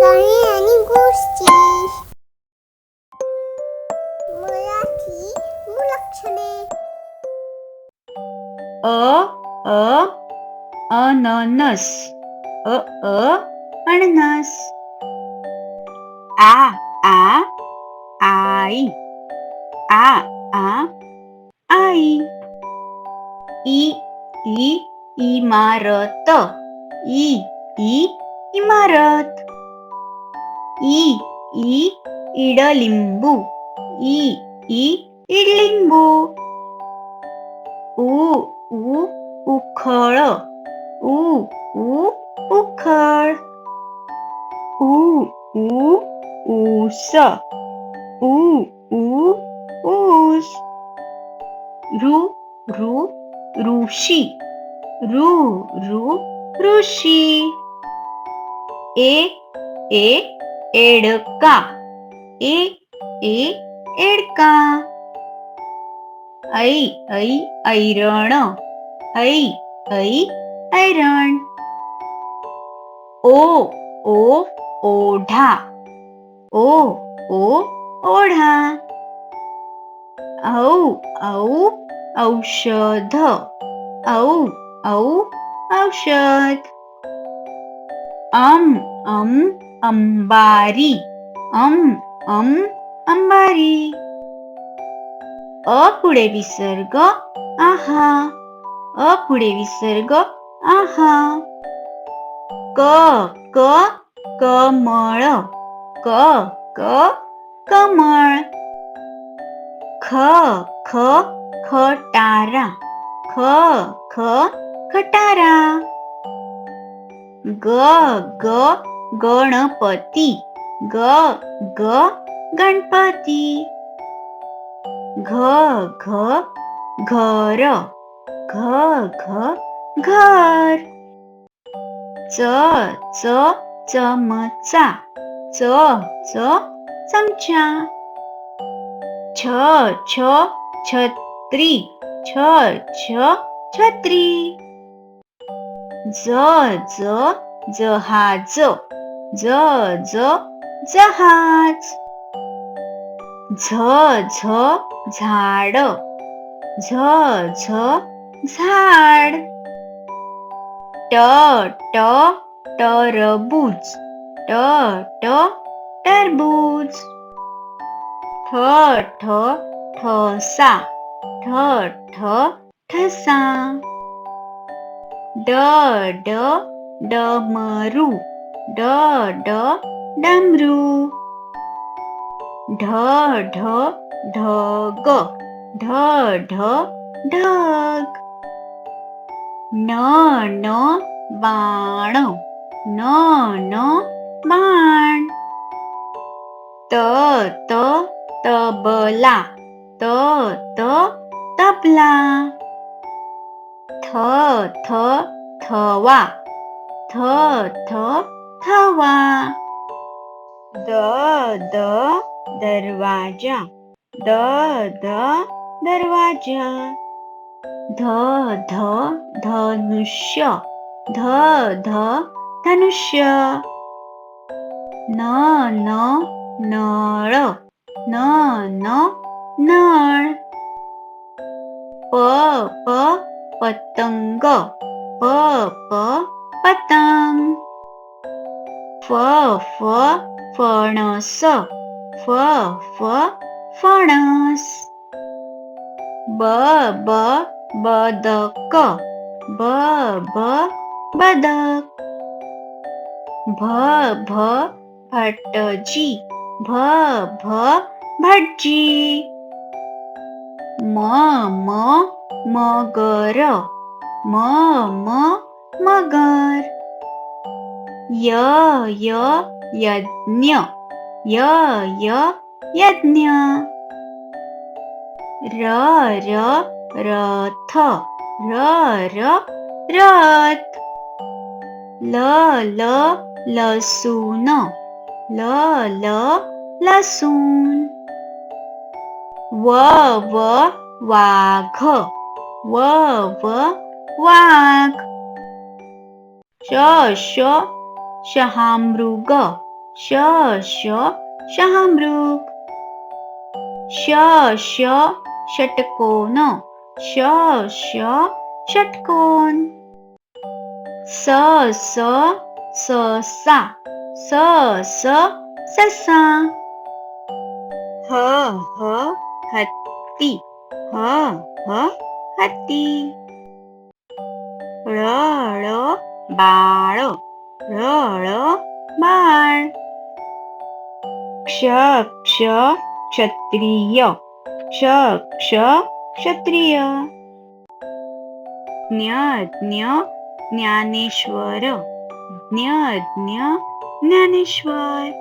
गाणी आणि गोष्टी मराठी मुलक्षणे अ अननस अननस आ आई आ आई ई इमारत ई इमारत ई इडलिंबू ई इडलिंबू उ उखळ उ उखळ ऊ ऊस ऊस ऋ ऋषी ऋषी ए एडका एडका ऐरण ऐरण ओढा ओढा औषध औषध अंबारी अंबारी पुढे विसर्ग आहा पुढे विसर्ग आहा कमळ कमळ खटारा खटारा गणपती गणपती घर घर चमचा चमचा छत्री छत्री जहाज जहाज झाड झाड टरबूज टरबूज ठसा ठसा डमरू डमरू ढग ढग बाण बाण तबला तबला थवा थवा दरवाजा दरवाजा धनुष्य धनुष्य नळ नळ पतंग पतंग फणस फणस बदक बदक भटजी भटजी मगर मगर यज्ञ यज्ञ रथ रथ लसूण लसूण वाघ वाघ शहामृग श शहामृग. श षटकोन. श षटकोन. स ससा. स ससा. ह हत्ती. ह हत्ती. ळ बाळ. ळ बाळ. क्ष क्षत्रिय. क्ष क्षत्रिय. ज्ञ ज्ञानेश्वर. ज्ञ ज्ञानेश्वर.